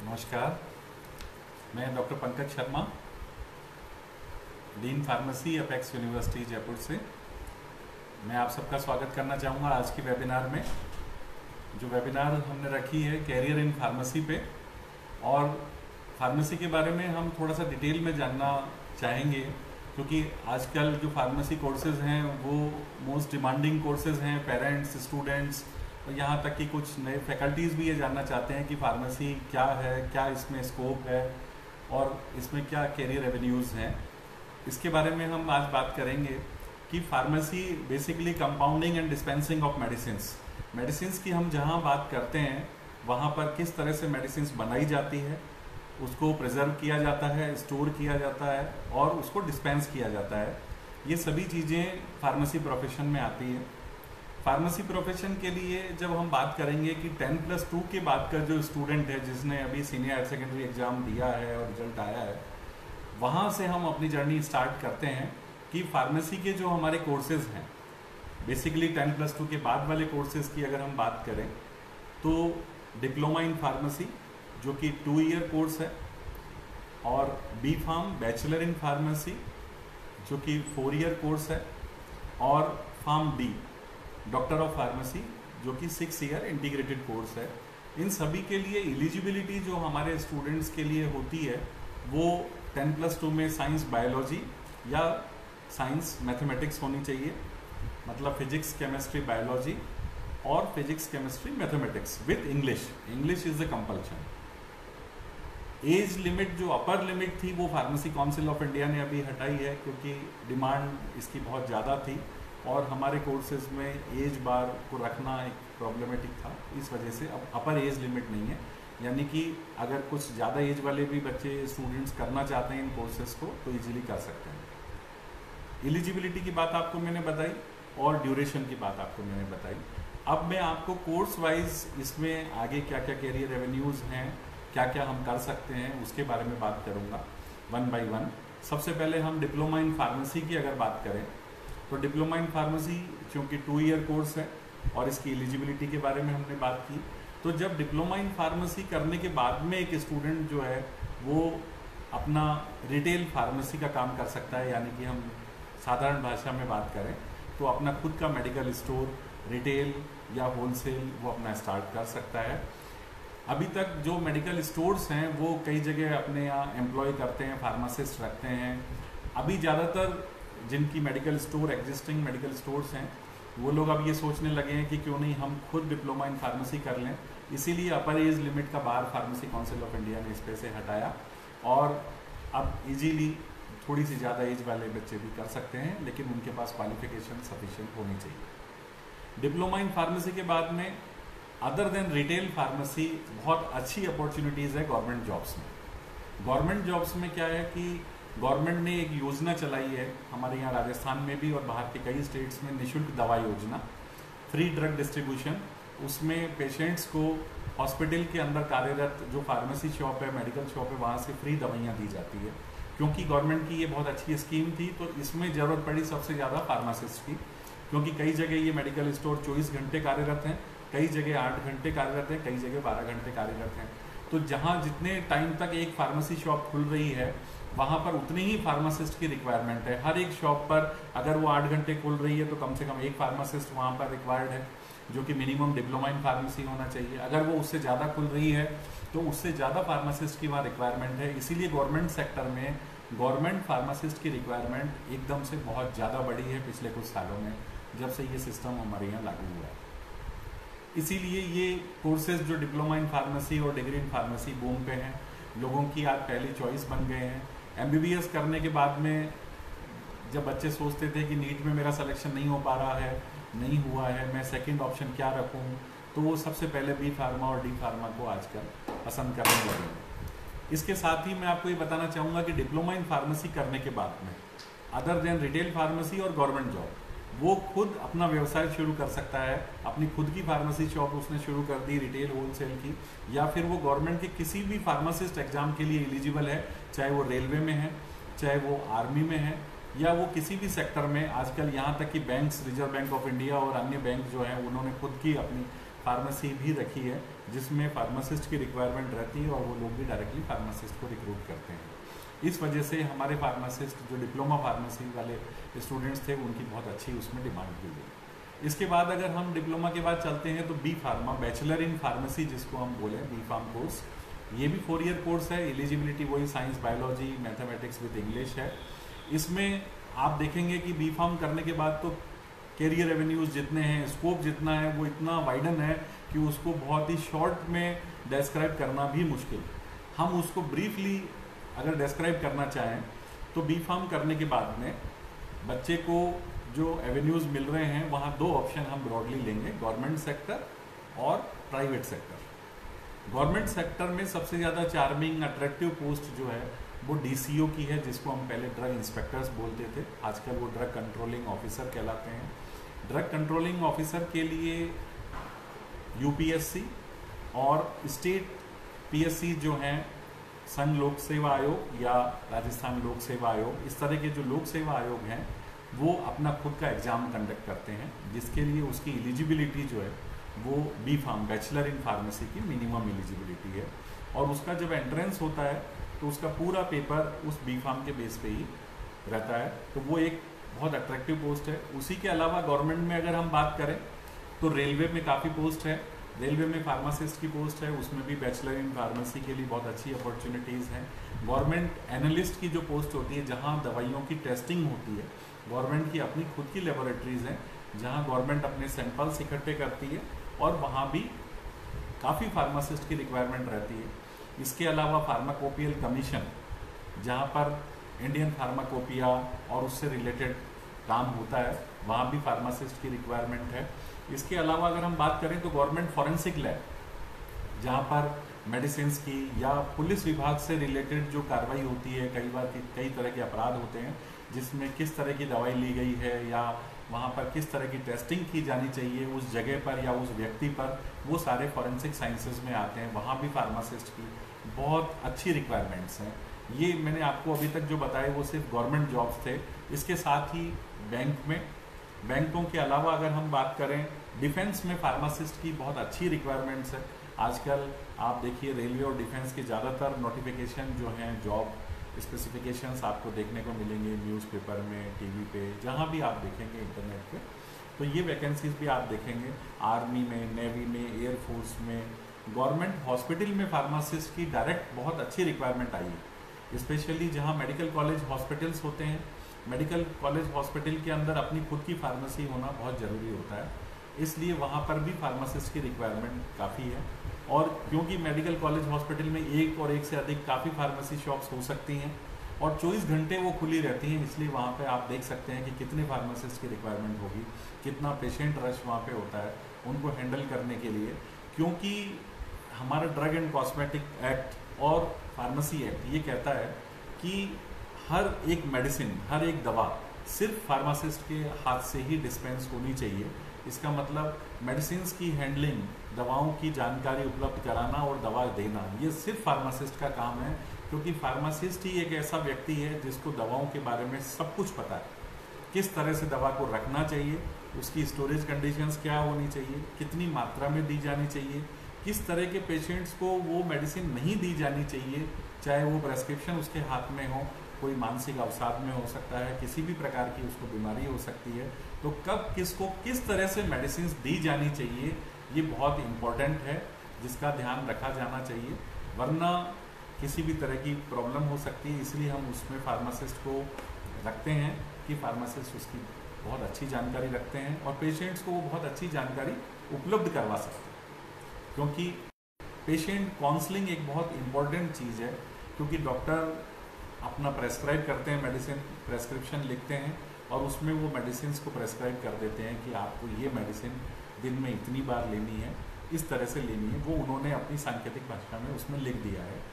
नमस्कार। मैं doctor Pankaj Sharma, dean pharmacy apex university Jaipur से। मैं आप सबका स्वागत करना चाहूँगा आज की वेबिनार में। जो वेबिनार हमने रखी है कैरियर इन फार्मेसी पे, और फार्मेसी के बारे में हम थोड़ा सा डिटेल में जानना चाहेंगे, क्योंकि आजकल जो फार्मेसी कोर्सेज़ हैं वो मोस्ट डिमांडिंग कोर्सेज़ हैं। पेरेंट्स, स्टूडेंट्स और यहाँ तक कि कुछ नए फैकल्टीज़ भी ये जानना चाहते हैं कि फार्मेसी क्या है, क्या इसमें स्कोप है और इसमें क्या कैरियर एवेन्यूज़ हैं। इसके बारे में हम आज बात करेंगे कि pharmacy basically compounding and dispensing of medicines की हम जहाँ बात करते हैं वहाँ पर किस तरह से मेडिसिन्स बनाई जाती है, उसको प्रिजर्व किया जाता है, स्टोर किया जाता है और उसको डिस्पेंस किया जाता है। ये सभी चीज़ें फार्मेसी प्रोफेशन में आती है। फार्मेसी प्रोफेशन के लिए जब हम बात करेंगे कि 10+2 के बाद का जो स्टूडेंट है जिसने अभी सीनियर हायर सेकेंडरी एग्ज़ाम दिया है और रिजल्ट आया है, वहाँ से हम अपनी जर्नी स्टार्ट करते हैं कि फार्मेसी के जो हमारे कोर्सेज़ हैं, बेसिकली 10+2 के बाद वाले कोर्सेज़ की अगर हम बात करें तो डिप्लोमा इन फार्मेसी जो कि 2 ईयर कोर्स है, और B pharm bachelor in pharmacy जो कि 4 ईयर कोर्स है, और pharm D doctor of pharmacy जो कि 6 ईयर इंटीग्रेटेड कोर्स है। इन सभी के लिए एलिजिबिलिटी जो हमारे स्टूडेंट्स के लिए होती है वो 10+2 में साइंस बायोलॉजी या साइंस मैथमेटिक्स होनी चाहिए, मतलब फिजिक्स केमिस्ट्री बायोलॉजी और physics chemistry mathematics with English is the compulsion. Age limit जो अपर लिमिट थी वो फार्मेसी काउंसिल ऑफ इंडिया ने अभी हटाई है, क्योंकि डिमांड इसकी बहुत ज़्यादा थी और हमारे कोर्सेज में एज बार को रखना एक प्रॉब्लमेटिक था। इस वजह से अब अपर एज लिमिट नहीं है, यानी कि अगर कुछ ज़्यादा एज वाले भी बच्चे स्टूडेंट्स करना चाहते हैं इन कोर्सेज को तो इजीली कर सकते हैं। एलिजिबिलिटी की बात आपको मैंने बताई और ड्यूरेशन की बात आपको मैंने बताई। अब मैं आपको कोर्स वाइज इसमें आगे क्या क्या कैरियर एवेन्यूज़ हैं, क्या क्या हम कर सकते हैं, उसके बारे में बात करूँगा वन बाई वन। सबसे पहले हम डिप्लोमा इन फार्मेसी की अगर बात करें तो डिप्लोमा इन फार्मेसी चूँकि 2 ईयर कोर्स है और इसकी एलिजिबिलिटी के बारे में हमने बात की, तो जब डिप्लोमा इन फार्मेसी करने के बाद में एक स्टूडेंट जो है वो अपना रिटेल फार्मेसी का काम कर सकता है, यानी कि हम साधारण भाषा में बात करें तो अपना खुद का मेडिकल स्टोर रिटेल या होलसेल वो अपना स्टार्ट कर सकता है। अभी तक जो मेडिकल स्टोर्स हैं वो कई जगह अपने यहाँ एम्प्लॉय करते हैं, फार्मासिस्ट रखते हैं। अभी ज़्यादातर जिनकी medical store existing medical stores हैं वो लोग अब ये सोचने लगे हैं कि क्यों नहीं हम खुद डिप्लोमा इन फार्मेसी कर लें। इसीलिए अपर एज लिमिट का बार फार्मेसी काउंसिल ऑफ इंडिया ने इस पे से हटाया और अब इजीली थोड़ी सी ज़्यादा एज वाले बच्चे भी कर सकते हैं, लेकिन उनके पास क्वालिफिकेशन सफिशिएंट होनी चाहिए। डिप्लोमा इन फार्मेसी के बाद में अदर देन रिटेल फार्मेसी बहुत अच्छी अपॉर्चुनिटीज़ है गवर्नमेंट जॉब्स में। गवर्नमेंट जॉब्स में क्या है कि गवर्नमेंट ने एक योजना चलाई है हमारे यहाँ राजस्थान में भी और बाहर के कई स्टेट्स में, निःशुल्क दवा योजना, फ्री ड्रग डिस्ट्रीब्यूशन। उसमें पेशेंट्स को हॉस्पिटल के अंदर कार्यरत जो फार्मेसी शॉप है, मेडिकल शॉप है, वहाँ से फ्री दवाइयाँ दी जाती है। क्योंकि गवर्नमेंट की ये बहुत अच्छी स्कीम थी तो इसमें ज़रूरत पड़ी सबसे ज़्यादा फार्मासिस्ट की, क्योंकि कई जगह ये मेडिकल स्टोर 24 घंटे कार्यरत हैं, कई जगह 8 घंटे कार्यरत हैं, कई जगह 12 घंटे कार्यरत हैं। तो जहाँ जितने टाइम तक एक फार्मेसी शॉप खुल रही है वहाँ पर उतनी ही फार्मासिस्ट की रिक्वायरमेंट है। हर एक शॉप पर अगर वो 8 घंटे खुल रही है तो कम से कम एक फार्मासिस्ट वहाँ पर रिक्वायर्ड है, जो कि मिनिमम डिप्लोमा इन फार्मेसी होना चाहिए। अगर वो उससे ज़्यादा खुल रही है तो उससे ज़्यादा फार्मासिस्ट की वहाँ रिक्वायरमेंट है। इसीलिए गवर्नमेंट सेक्टर में गवर्नमेंट फार्मासिस्ट की रिक्वायरमेंट एकदम से बहुत ज़्यादा बढ़ी है पिछले कुछ सालों में, जब से ये सिस्टम हमारे यहाँ लागू हुआ है। इसीलिए ये कोर्सेज जो डिप्लोमा इन फार्मेसी और डिग्री इन फार्मेसी बूम पे हैं, लोगों की आज पहली चॉइस बन गए हैं। MBBS करने के बाद में जब बच्चे सोचते थे कि नीट में मेरा सिलेक्शन नहीं हो पा रहा है, नहीं हुआ है, मैं सेकंड ऑप्शन क्या रखूं, तो वो सबसे पहले बी फार्मा और डी फार्मा को आजकल पसंद करने लगे हैं। इसके साथ ही मैं आपको ये बताना चाहूँगा कि डिप्लोमा इन फार्मेसी करने के बाद में अदर देन रिटेल फार्मेसी और गवर्नमेंट जॉब वो खुद अपना व्यवसाय शुरू कर सकता है। अपनी खुद की फार्मेसी शॉप उसने शुरू कर दी रिटेल होलसेल की, या फिर वो गवर्नमेंट के किसी भी फार्मासिस्ट एग्जाम के लिए एलिजिबल है, चाहे वो रेलवे में है, चाहे वो आर्मी में है, या वो किसी भी सेक्टर में। आजकल यहाँ तक कि banks, reserve bank of India और अन्य बैंक जो हैं उन्होंने खुद की अपनी फार्मेसी भी रखी है जिसमें फार्मासिस्ट की रिक्वायरमेंट रहती है और वो लोग भी डायरेक्टली फार्मासिस्ट को रिक्रूट करते हैं। इस वजह से हमारे फार्मासिस्ट जो डिप्लोमा फार्मेसी वाले स्टूडेंट्स थे उनकी बहुत अच्छी उसमें डिमांड हुई है। इसके बाद अगर हम डिप्लोमा के बाद चलते हैं तो B pharma, bachelor in pharmacy जिसको हम बोलें, बी फार्म कोर्स, ये भी 4 ईयर कोर्स है। एलिजिबिलिटी वही science, biology, mathematics with English है। इसमें आप देखेंगे कि बी फार्म करने के बाद तो कैरियर एवेन्यूज़ जितने हैं, स्कोप जितना है, वो इतना वाइडन है कि उसको बहुत ही शॉर्ट में डिस्क्राइब करना भी मुश्किल। हम उसको ब्रीफली अगर डिस्क्राइब करना चाहें तो बी फार्म करने के बाद में बच्चे को जो एवेन्यूज़ मिल रहे हैं वहाँ 2 ऑप्शन हम ब्रॉडली लेंगे, गवर्नमेंट सेक्टर और प्राइवेट सेक्टर। गवर्नमेंट सेक्टर में सबसे ज़्यादा चार्मिंग अट्रैक्टिव पोस्ट जो है वो DCO की है, जिसको हम पहले ड्रग इंस्पेक्टर्स बोलते थे, आजकल वो ड्रग कंट्रोलिंग ऑफिसर कहलाते हैं। ड्रग कंट्रोलिंग ऑफिसर के लिए UPSC और स्टेट PSC जो हैं, संघ लोक सेवा आयोग या राजस्थान लोक सेवा आयोग, इस तरह के जो लोक सेवा आयोग हैं वो अपना खुद का एग्ज़ाम कंडक्ट करते हैं, जिसके लिए उसकी एलिजिबिलिटी जो है वो B pharm, bachelor in pharmacy की मिनिमम एलिजिबिलिटी है। और उसका जब एंट्रेंस होता है तो उसका पूरा पेपर उस बी फार्म के बेस पे ही रहता है, तो वो एक बहुत अट्रैक्टिव पोस्ट है। उसी के अलावा गवर्नमेंट में अगर हम बात करें तो रेलवे में काफ़ी पोस्ट है। रेलवे में फार्मासिस्ट की पोस्ट है, उसमें भी बैचलर इन फार्मेसी के लिए बहुत अच्छी अपॉर्चुनिटीज़ हैं। गवर्नमेंट एनालिस्ट की जो पोस्ट होती है, जहाँ दवाइयों की टेस्टिंग होती है, गवर्नमेंट की अपनी खुद की लेबोरेटरीज़ हैं जहाँ गवर्नमेंट अपने सैंपल्स इकट्ठे करती है और वहाँ भी काफ़ी फार्मासिस्ट की रिक्वायरमेंट रहती है। इसके अलावा फार्माकोपियल कमीशन, जहाँ पर इंडियन फार्माकोपिया और उससे रिलेटेड काम होता है, वहाँ भी फार्मासिस्ट की रिक्वायरमेंट है। इसके अलावा अगर हम बात करें तो गवर्नमेंट फॉरेंसिक लैब, जहाँ पर मेडिसिन की या पुलिस विभाग से रिलेटेड जो कार्रवाई होती है, कई बार कई तरह के अपराध होते हैं जिसमें किस तरह की दवाई ली गई है या वहाँ पर किस तरह की टेस्टिंग की जानी चाहिए उस जगह पर या उस व्यक्ति पर, वो सारे फॉरेंसिक साइंसेज में आते हैं। वहाँ भी फार्मासिस्ट की बहुत अच्छी रिक्वायरमेंट्स हैं। ये मैंने आपको अभी तक जो बताए वो सिर्फ गवर्नमेंट जॉब्स थे। इसके साथ ही बैंकों के अलावा अगर हम बात करें, डिफेंस में फार्मासिस्ट की बहुत अच्छी रिक्वायरमेंट्स है। आजकल आप देखिए रेलवे और डिफेंस के ज़्यादातर नोटिफिकेशन जो हैं, जॉब स्पेसिफिकेशंस आपको देखने को मिलेंगे न्यूज़पेपर में, टीवी पे, जहाँ भी आप देखेंगे इंटरनेट पे, तो ये वैकेंसीज भी आप देखेंगे। आर्मी में, नेवी में, एयरफोर्स में, गवर्नमेंट हॉस्पिटल में फार्मासिस्ट की डायरेक्ट बहुत अच्छी रिक्वायरमेंट आई है। स्पेशली जहाँ मेडिकल कॉलेज हॉस्पिटल्स होते हैं, मेडिकल कॉलेज हॉस्पिटल के अंदर अपनी खुद की फार्मेसी होना बहुत ज़रूरी होता है, इसलिए वहाँ पर भी फार्मासिस्ट की रिक्वायरमेंट काफ़ी है। और क्योंकि मेडिकल कॉलेज हॉस्पिटल में एक और एक से अधिक काफ़ी फार्मेसी शॉप्स हो सकती हैं और 24 घंटे वो खुली रहती हैं, इसलिए वहाँ पे आप देख सकते हैं कि कितने फार्मासिस्ट की रिक्वायरमेंट होगी, कितना पेशेंट रश वहाँ पे होता है उनको हैंडल करने के लिए। क्योंकि हमारा ड्रग एंड कॉस्मेटिक एक्ट और फार्मेसी एक्ट ये कहता है कि हर एक मेडिसिन, हर एक दवा सिर्फ फार्मासिस्ट के हाथ से ही डिस्पेंस होनी चाहिए। इसका मतलब मेडिसिन्स की हैंडलिंग, दवाओं की जानकारी उपलब्ध कराना और दवा देना, ये सिर्फ फार्मासिस्ट का काम है। क्योंकि फार्मासिस्ट ही एक ऐसा व्यक्ति है जिसको दवाओं के बारे में सब कुछ पता है, किस तरह से दवा को रखना चाहिए, उसकी स्टोरेज कंडीशंस क्या होनी चाहिए, कितनी मात्रा में दी जानी चाहिए, किस तरह के पेशेंट्स को वो मेडिसिन नहीं दी जानी चाहिए, चाहे वो प्रेस्क्रिप्शन उसके हाथ में हो, कोई मानसिक अवसाद में हो सकता है, किसी भी प्रकार की उसको बीमारी हो सकती है, तो कब किसको किस तरह से मेडिसिन दी जानी चाहिए, ये बहुत इम्पोर्टेंट है जिसका ध्यान रखा जाना चाहिए, वरना किसी भी तरह की प्रॉब्लम हो सकती है। इसलिए हम उसमें फार्मासिस्ट को रखते हैं कि फार्मासिस्ट उसकी बहुत अच्छी जानकारी रखते हैं और पेशेंट्स को वो बहुत अच्छी जानकारी उपलब्ध करवा सकते हैं। क्योंकि पेशेंट काउंसलिंग एक बहुत इम्पॉर्टेंट चीज़ है, क्योंकि डॉक्टर अपना प्रेस्क्राइब करते हैं मेडिसिन, प्रेस्क्रिप्शन लिखते हैं और उसमें वो मेडिसिन को प्रेस्क्राइब कर देते हैं कि आपको ये मेडिसिन दिन में इतनी बार लेनी है, इस तरह से लेनी है, वो उन्होंने अपनी सांकेतिक भाषा में उसमें लिख दिया है।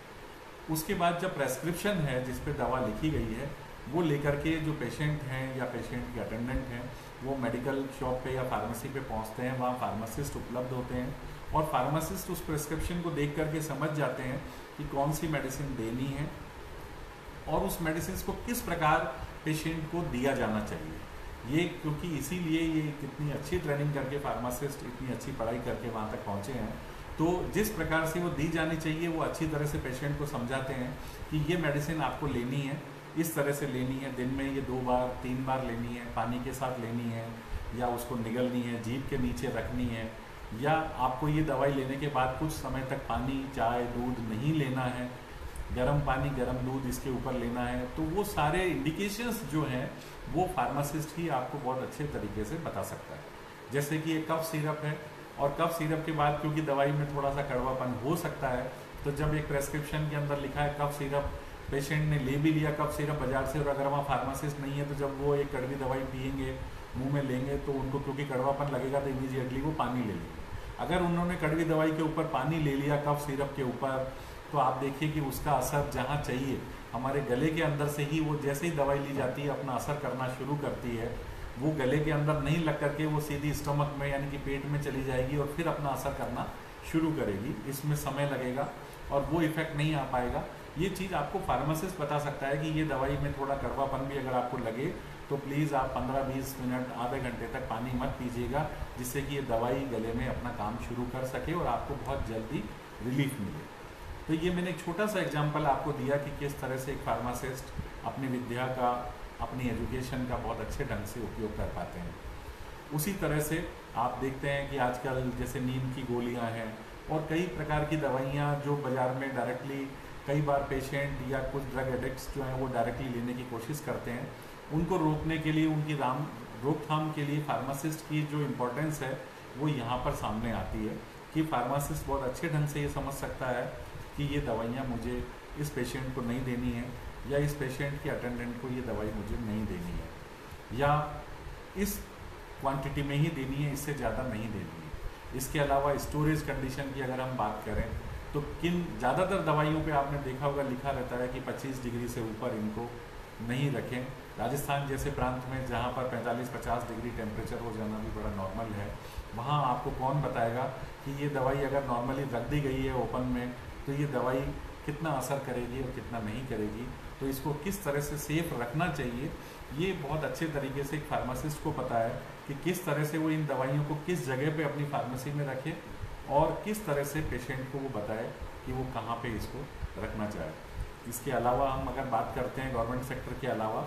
उसके बाद जब प्रेस्क्रिप्शन है जिस पे दवा लिखी गई है, वो लेकर के जो पेशेंट हैं या पेशेंट के अटेंडेंट हैं वो मेडिकल शॉप पे या फार्मेसी पे पहुंचते हैं, वहाँ फार्मासिस्ट उपलब्ध होते हैं और फार्मासिस्ट उस प्रेस्क्रिप्शन को देख करके समझ जाते हैं कि कौन सी मेडिसिन देनी है और उस मेडिसिन को किस प्रकार पेशेंट को दिया जाना चाहिए। ये क्योंकि इसीलिए ये कितनी अच्छी ट्रेनिंग करके फार्मासिस्ट इतनी अच्छी पढ़ाई करके वहाँ तक पहुँचे हैं तो जिस प्रकार से वो दी जानी चाहिए वो अच्छी तरह से पेशेंट को समझाते हैं कि ये मेडिसिन आपको लेनी है, इस तरह से लेनी है, दिन में ये 2 बार 3 बार लेनी है, पानी के साथ लेनी है, या उसको निगलनी है, जीभ के नीचे रखनी है, या आपको ये दवाई लेने के बाद कुछ समय तक पानी, चाय, दूध नहीं लेना है, गर्म पानी गर्म दूध इसके ऊपर लेना है। तो वो सारे इंडिकेशंस जो हैं वो फार्मासिस्ट ही आपको बहुत अच्छे तरीके से बता सकता है। जैसे कि एक कफ सिरप है, और कफ सिरप के बाद क्योंकि दवाई में थोड़ा सा कड़वापन हो सकता है, तो जब एक प्रेस्क्रिप्शन के अंदर लिखा है कफ सिरप, पेशेंट ने ले भी लिया कफ सिरप बाजार से, और अगर वहाँ फार्मासिस्ट नहीं है तो जब वो एक कड़वी दवाई पियेंगे, मुंह में लेंगे, तो उनको क्योंकि कड़वापन लगेगा तो इमीडिएटली वो पानी ले लेंगे। अगर उन्होंने कड़वी दवाई के ऊपर पानी ले लिया कफ सिरप के ऊपर, तो आप देखिए कि उसका असर जहाँ चाहिए हमारे गले के अंदर से ही वो जैसे ही दवाई ली जाती है अपना असर करना शुरू करती है। वो गले के अंदर नहीं लग करके वो सीधी स्टमक में यानी कि पेट में चली जाएगी और फिर अपना असर करना शुरू करेगी। इसमें समय लगेगा और वो इफेक्ट नहीं आ पाएगा। ये चीज़ आपको फार्मासिस्ट बता सकता है कि ये दवाई में थोड़ा कड़वापन भी अगर आपको लगे तो प्लीज़ आप 15-20 मिनट आधे घंटे तक पानी मत पीजिएगा, जिससे कि ये दवाई गले में अपना काम शुरू कर सके और आपको बहुत जल्दी रिलीफ मिले। तो ये मैंने एक छोटा सा एग्जाम्पल आपको दिया कि किस तरह से एक फार्मासिस्ट अपनी विद्या का, अपनी एजुकेशन का बहुत अच्छे ढंग से उपयोग कर पाते हैं। उसी तरह से आप देखते हैं कि आजकल जैसे नींद की गोलियां हैं और कई प्रकार की दवाइयां जो बाज़ार में डायरेक्टली कई बार पेशेंट या कुछ ड्रग एडिक्ट्स जो हैं वो डायरेक्टली लेने की कोशिश करते हैं, उनको रोकने के लिए, उनकी रोकथाम के लिए फार्मासिस्ट की जो इम्पोर्टेंस है वो यहाँ पर सामने आती है कि फार्मासिस्ट बहुत अच्छे ढंग से ये समझ सकता है कि ये दवाइयाँ मुझे इस पेशेंट को नहीं देनी है, या इस पेशेंट के अटेंडेंट को ये दवाई मुझे नहीं देनी है, या इस क्वांटिटी में ही देनी है, इससे ज़्यादा नहीं देनी है। इसके अलावा स्टोरेज कंडीशन की अगर हम बात करें तो ज़्यादातर दवाइयों पे आपने देखा होगा लिखा रहता है कि 25 डिग्री से ऊपर इनको नहीं रखें। राजस्थान जैसे प्रांत में जहाँ पर 45-50 डिग्री टेम्परेचर हो जाना भी बड़ा नॉर्मल है, वहाँ आपको कौन बताएगा कि ये दवाई अगर नॉर्मली रख दी गई है ओपन में तो ये दवाई कितना असर करेगी और कितना नहीं करेगी। तो इसको किस तरह से सेफ रखना चाहिए ये बहुत अच्छे तरीके से एक फार्मासिस्ट को पता है कि किस तरह से वो इन दवाइयों को किस जगह पे अपनी फार्मेसी में रखे और किस तरह से पेशेंट को वो बताए कि वो कहाँ पे इसको रखना चाहे। इसके अलावा हम अगर बात करते हैं गवर्नमेंट सेक्टर के अलावा,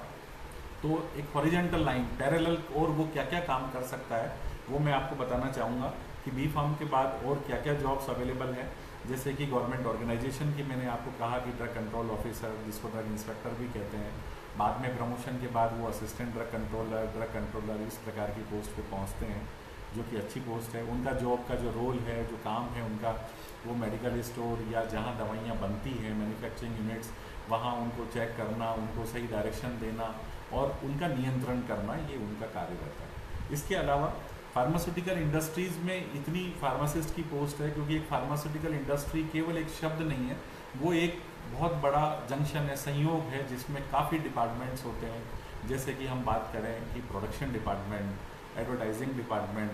तो एक हॉरिजॉन्टल लाइन पैरेलल और वो क्या क्या काम कर सकता है वो मैं आपको बताना चाहूँगा कि बी फार्म के बाद और क्या क्या जॉब्स अवेलेबल हैं। जैसे कि गवर्नमेंट ऑर्गेनाइजेशन की मैंने आपको कहा कि ड्रग कंट्रोल ऑफिसर, जिसको ड्रग इंस्पेक्टर भी कहते हैं, बाद में प्रमोशन के बाद वो असिस्टेंट ड्रग कंट्रोलर इस प्रकार की पोस्ट पे पहुंचते हैं, जो कि अच्छी पोस्ट है। उनका जॉब का जो रोल है, जो काम है उनका, वो मेडिकल स्टोर या जहाँ दवाइयाँ बनती हैं, मैन्युफैक्चरिंग यूनिट्स, वहाँ उनको चेक करना, उनको सही डायरेक्शन देना और उनका नियंत्रण करना, ये उनका कार्य रहता है। इसके अलावा फार्मास्यूटिकल इंडस्ट्रीज़ में इतनी फार्मासिस्ट की पोस्ट है क्योंकि एक फार्मास्यूटिकल इंडस्ट्री केवल एक शब्द नहीं है, वो एक बहुत बड़ा जंक्शन है, संयोग है, जिसमें काफ़ी डिपार्टमेंट्स होते हैं। जैसे कि हम बात करें कि production department, advertising department,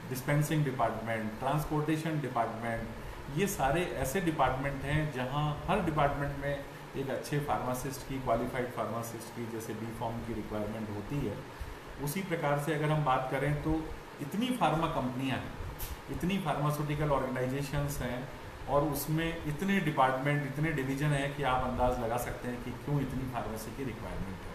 dispensing department, transportation department, ये सारे ऐसे डिपार्टमेंट हैं जहाँ हर डिपार्टमेंट में एक अच्छे फार्मासिस्ट की, क्वालिफाइड फार्मासिस्ट की, जैसे बी फार्म की रिक्वायरमेंट होती है। उसी प्रकार से अगर हम बात करें तो इतनी फार्मा कंपनियां हैं, इतनी फार्मास्यूटिकल ऑर्गेनाइजेशंस हैं और उसमें इतने डिपार्टमेंट, इतने डिवीज़न हैं कि आप अंदाज़ लगा सकते हैं कि क्यों इतनी फार्मेसी की रिक्वायरमेंट है।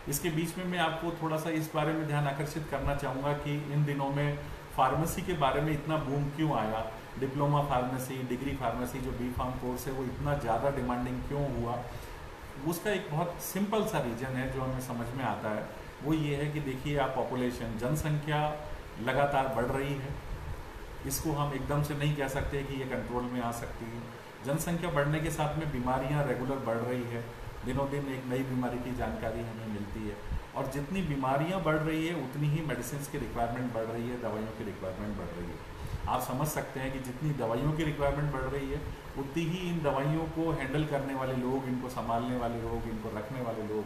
इसके बीच में मैं आपको थोड़ा सा इस बारे में ध्यान आकर्षित करना चाहूँगा कि इन दिनों में फार्मेसी के बारे में इतना बूम क्यों आया। डिप्लोमा फार्मेसी, डिग्री फार्मेसी जो बी फार्म कोर्स है वो इतना ज़्यादा डिमांडिंग क्यों हुआ, उसका एक बहुत सिंपल सा रीज़न है जो हमें समझ में आता है। वो ये है कि देखिए आप पॉपुलेशन, जनसंख्या लगातार बढ़ रही है, इसको हम एकदम से नहीं कह सकते कि ये कंट्रोल में आ सकती है। जनसंख्या बढ़ने के साथ में बीमारियां रेगुलर बढ़ रही है, दिनों दिन एक नई बीमारी की जानकारी हमें मिलती है, और जितनी बीमारियां बढ़ रही है उतनी ही मेडिसिन की रिक्वायरमेंट बढ़ रही है, दवाइयों की रिक्वायरमेंट बढ़ रही है। आप समझ सकते हैं कि जितनी दवाइयों की रिक्वायरमेंट बढ़ रही है उतनी ही इन दवाइयों को हैंडल करने वाले लोग, इनको संभालने वाले लोग, इनको रखने वाले लोग,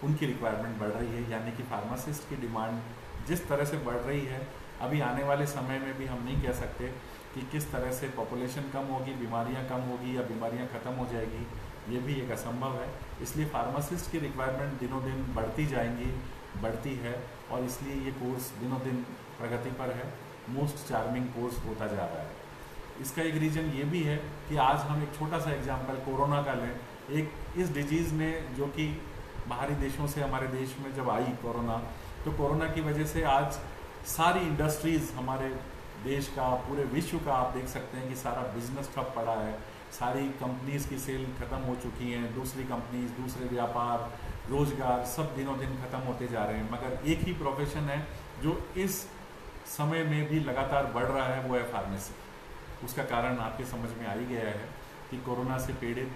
उनकी रिक्वायरमेंट बढ़ रही है। यानी कि फार्मासिस्ट की डिमांड जिस तरह से बढ़ रही है, अभी आने वाले समय में भी हम नहीं कह सकते कि किस तरह से पॉपुलेशन कम होगी, बीमारियां कम होगी या बीमारियां ख़त्म हो जाएगी, ये भी एक असंभव है। इसलिए फार्मासिस्ट की रिक्वायरमेंट दिनों दिन बढ़ती जाएंगी, बढ़ती है, और इसलिए ये कोर्स दिनों दिन प्रगति पर है। मोस्ट चार्मिंग कोर्स होता जा रहा है। इसका एक रीज़न ये भी है कि आज हम एक छोटा सा एग्जांपल कोरोना का लें। एक इस डिजीज़ ने जो कि बाहरी देशों से हमारे देश में जब आई कोरोना, तो कोरोना की वजह से आज सारी इंडस्ट्रीज़ हमारे देश का, पूरे विश्व का आप देख सकते हैं कि सारा बिजनेस ठप पड़ा है। सारी कंपनीज़ की सेल ख़त्म हो चुकी हैं, दूसरी कंपनीज, दूसरे व्यापार, रोजगार सब दिनों दिन ख़त्म होते जा रहे हैं। मगर एक ही प्रोफेशन है जो इस समय में भी लगातार बढ़ रहा है, वो है फार्मेसी। उसका कारण आपके समझ में आ ही गया है कि कोरोना से पीड़ित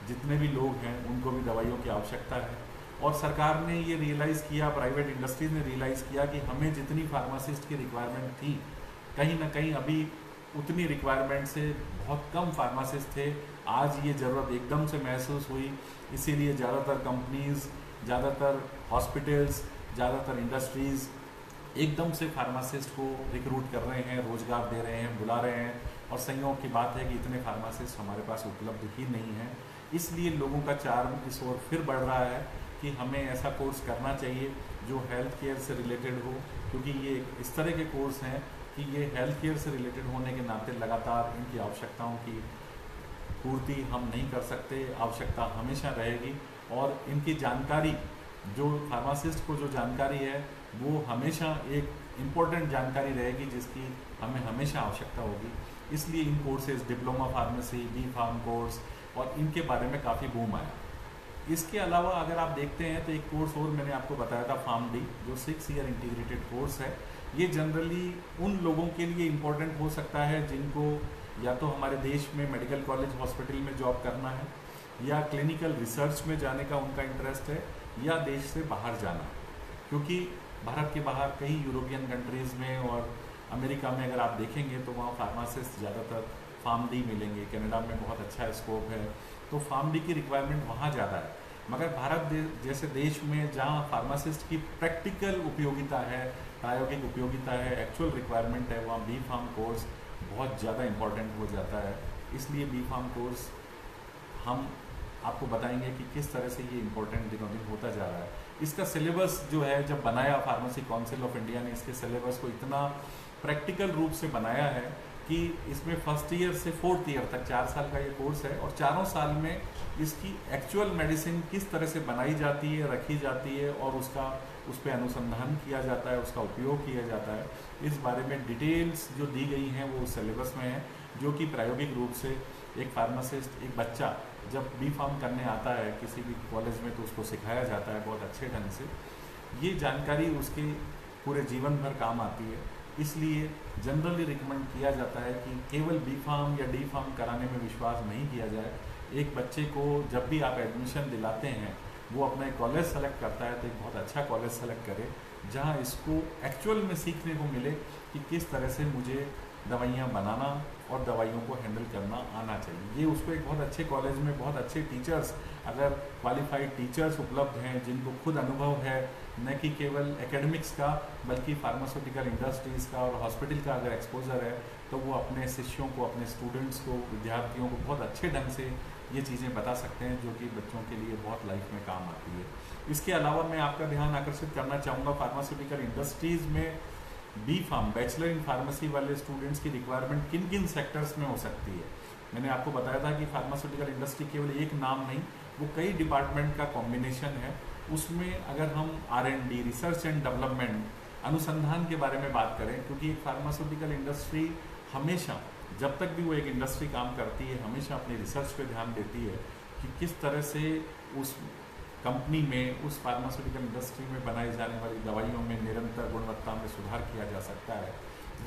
जितने भी लोग हैं उनको भी दवाइयों की आवश्यकता है, और सरकार ने ये रियलाइज़ किया, प्राइवेट इंडस्ट्रीज ने रियलाइज़ किया कि हमें जितनी फार्मासिस्ट की रिक्वायरमेंट थी, कहीं ना कहीं अभी उतनी रिक्वायरमेंट से बहुत कम फार्मासिस्ट थे। आज ये ज़रूरत एकदम से महसूस हुई, इसीलिए ज़्यादातर कंपनीज़, ज़्यादातर हॉस्पिटल्स, ज़्यादातर इंडस्ट्रीज़ एकदम से फार्मासिस्ट को रिक्रूट कर रहे हैं, रोज़गार दे रहे हैं, बुला रहे हैं। और संयोग की बात है कि इतने फार्मासिस्ट हमारे पास उपलब्ध ही नहीं है। इसलिए लोगों का चार्म इस ओर फिर बढ़ रहा है कि हमें ऐसा कोर्स करना चाहिए जो हेल्थ केयर से रिलेटेड हो, क्योंकि ये इस तरह के कोर्स हैं कि ये हेल्थ केयर से रिलेटेड होने के नाते लगातार इनकी आवश्यकताओं की पूर्ति हम नहीं कर सकते। आवश्यकता हमेशा रहेगी, और इनकी जानकारी, जो फार्मासिस्ट को जो जानकारी है वो हमेशा एक इम्पोर्टेंट जानकारी रहेगी जिसकी हमें हमेशा आवश्यकता होगी। इसलिए इन courses, diploma pharmacy, B pharm course, और इनके बारे में काफ़ी बूम आया। इसके अलावा अगर आप देखते हैं तो एक कोर्स और मैंने आपको बताया था, फार्म डी, जो 6 ईयर इंटीग्रेटेड कोर्स है। ये जनरली उन लोगों के लिए इम्पोर्टेंट हो सकता है जिनको या तो हमारे देश में मेडिकल कॉलेज, हॉस्पिटल में जॉब करना है, या क्लिनिकल रिसर्च में जाने का उनका इंटरेस्ट है, या देश से बाहर जाना। क्योंकि भारत के बाहर कई यूरोपियन कंट्रीज़ में और अमेरिका में अगर आप देखेंगे तो वहाँ फार्मासिस्ट ज़्यादातर फार्म डी मिलेंगे। कनाडा में बहुत अच्छा स्कोप है, तो फार्म डी की रिक्वायरमेंट वहाँ ज़्यादा है। मगर भारत जैसे देश में जहाँ फार्मासिस्ट की प्रैक्टिकल उपयोगिता है, प्रायोगिक उपयोगिता है, एक्चुअल रिक्वायरमेंट है, वहाँ बी फार्म कोर्स बहुत ज़्यादा इम्पॉर्टेंट हो जाता है। इसलिए बी फार्म कोर्स हम आपको बताएंगे कि किस तरह से ये इम्पोर्टेंट दिनों दिन होता जा रहा है। इसका सिलेबस जो है, जब बनाया फार्मेसी काउंसिल ऑफ इंडिया ने इसके सिलेबस को इतना प्रैक्टिकल रूप से बनाया है कि इसमें फर्स्ट ईयर से 4th ईयर तक 4 साल का ये कोर्स है, और चारों साल में इसकी एक्चुअल मेडिसिन किस तरह से बनाई जाती है, रखी जाती है, और उस पर अनुसंधान किया जाता है, उसका उपयोग किया जाता है, इस बारे में डिटेल्स जो दी गई हैं वो सिलेबस में है, जो कि प्रायोगिक रूप से एक फार्मासिस्ट, एक बच्चा जब बी फार्म करने आता है किसी भी कॉलेज में तो उसको सिखाया जाता है बहुत अच्छे ढंग से। ये जानकारी उसके पूरे जीवन भर काम आती है। इसलिए जनरली रिकमेंड किया जाता है कि केवल बी फार्म या डी फार्म कराने में विश्वास नहीं किया जाए। एक बच्चे को जब भी आप एडमिशन दिलाते हैं, वो अपना एक कॉलेज सेलेक्ट करता है तो एक बहुत अच्छा कॉलेज सेलेक्ट करे जहाँ इसको एक्चुअल में सीखने को मिले कि किस तरह से मुझे दवाइयाँ बनाना और दवाइयों को हैंडल करना आना चाहिए। ये उसको एक बहुत अच्छे कॉलेज में बहुत अच्छे टीचर्स, अगर क्वालिफाइड टीचर्स उपलब्ध हैं जिनको खुद अनुभव है, न कि केवल एकेडमिक्स का बल्कि फार्मास्यूटिकल इंडस्ट्रीज़ का और हॉस्पिटल का अगर एक्सपोजर है, तो वो अपने शिष्यों को, अपने स्टूडेंट्स को, विद्यार्थियों को बहुत अच्छे ढंग से ये चीज़ें बता सकते हैं जो कि बच्चों के लिए बहुत लाइफ में काम आती है। इसके अलावा मैं आपका ध्यान आकर्षित करना चाहूँगा, फार्मास्यूटिकल इंडस्ट्रीज़ में B pharm, bachelor in pharmacy वाले स्टूडेंट्स की रिक्वायरमेंट किन किन सेक्टर्स में हो सकती है। मैंने आपको बताया था कि फार्मास्यूटिकल इंडस्ट्री केवल एक नाम नहीं, वो कई डिपार्टमेंट का कॉम्बिनेशन है। उसमें अगर हम R&D, रिसर्च एंड डेवलपमेंट, अनुसंधान के बारे में बात करें, क्योंकि एक फार्मास्यूटिकल इंडस्ट्री हमेशा, जब तक भी वो एक इंडस्ट्री काम करती है, हमेशा अपनी रिसर्च पे ध्यान देती है कि किस तरह से उस कंपनी में, उस फार्मास्यूटिकल इंडस्ट्री में बनाई जाने वाली दवाइयों में निरंतर गुणवत्ता में सुधार किया जा सकता है।